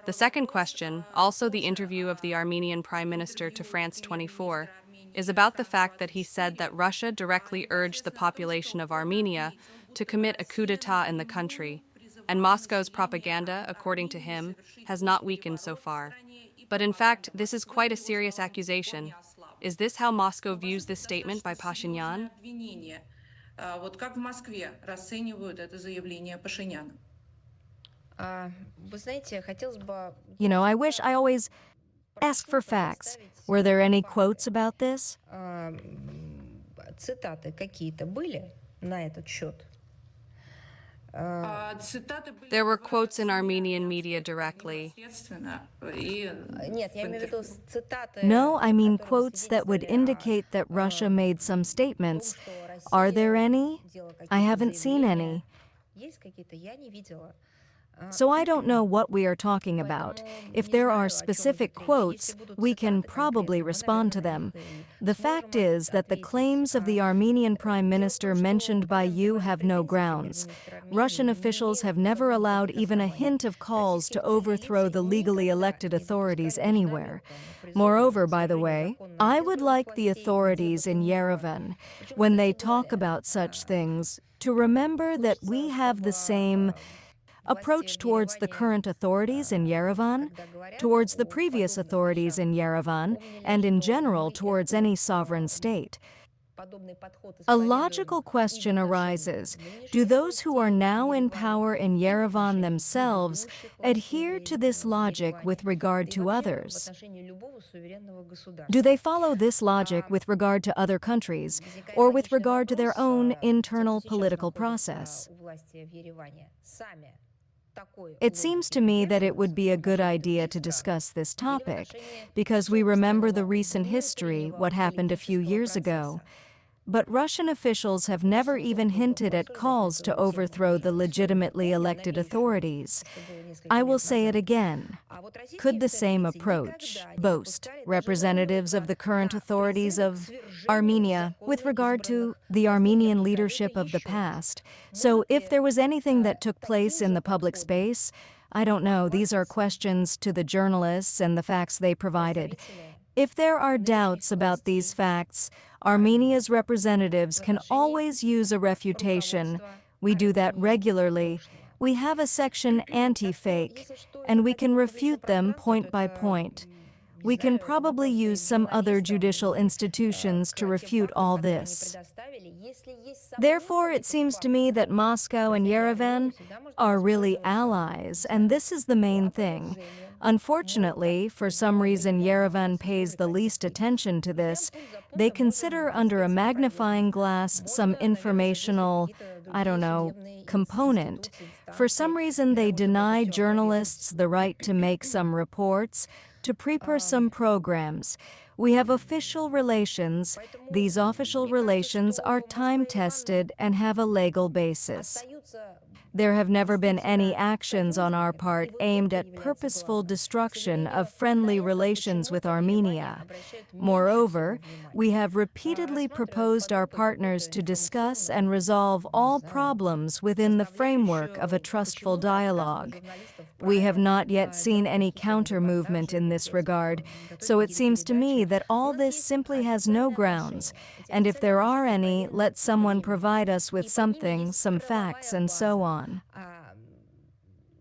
The second question, also the interview of the Armenian Prime Minister to France 24, is about the fact that he said that Russia directly urged the population of Armenia to commit a coup d'état in the country, and Moscow's propaganda, according to him, has not weakened so far. But in fact, this is quite a serious accusation. Is this how Moscow views this statement by Pashinyan? Вот как в Москве расценивают это заявление Пашиняна? Вы знаете, хотелось бы I wish I always ask for facts. Were there any quotes about this? цитаты какие-то были на этот счет? There were quotes in Armenian media directly. Нет, я имею в виду цитаты. No, I mean quotes that would indicate that Russia made some statements. Are there any? I haven't seen any. Есть какие-то? Я не видела. So I don't know what we are talking about. If there are specific quotes, we can probably respond to them. The fact is that the claims of the Armenian Prime Minister mentioned by you have no grounds. Russian officials have never allowed even a hint of calls to overthrow the legally elected authorities anywhere. Moreover, by the way, I would like the authorities in Yerevan, when they talk about such things, to remember that we have the same approach towards the current authorities in Yerevan, towards the previous authorities in Yerevan, and in general towards any sovereign state. A logical question arises: do those who are now in power in Yerevan themselves adhere to this logic with regard to others? Do they follow this logic with regard to other countries, or with regard to their own internal political process? It seems to me that it would be a good idea to discuss this topic, because we remember the recent history, what happened a few years ago. But Russian officials have never even hinted at calls to overthrow the legitimately elected authorities. I will say it again. Could the same approach boast representatives of the current authorities of Armenia with regard to the Armenian leadership of the past? So if there was anything that took place in the public space, I don't know, these are questions to the journalists and the facts they provided. If there are doubts about these facts, Armenia's representatives can always use a refutation. We do that regularly. We have a section anti-fake, and we can refute them point by point. We can probably use some other judicial institutions to refute all this. Therefore, it seems to me that Moscow and Yerevan are really allies, and this is the main thing. Unfortunately, for some reason Yerevan pays the least attention to this. They consider under a magnifying glass some informational, component. For some reason they deny journalists the right to make some reports, to prepare some programs. We have official relations. These official relations are time-tested and have a legal basis. There have never been any actions on our part aimed at purposeful destruction of friendly relations with Armenia. Moreover, we have repeatedly proposed our partners to discuss and resolve all problems within the framework of a trustful dialogue. We have not yet seen any counter-movement in this regard, so it seems to me that all this simply has no grounds, and if there are any, let someone provide us with something, some facts, and so on.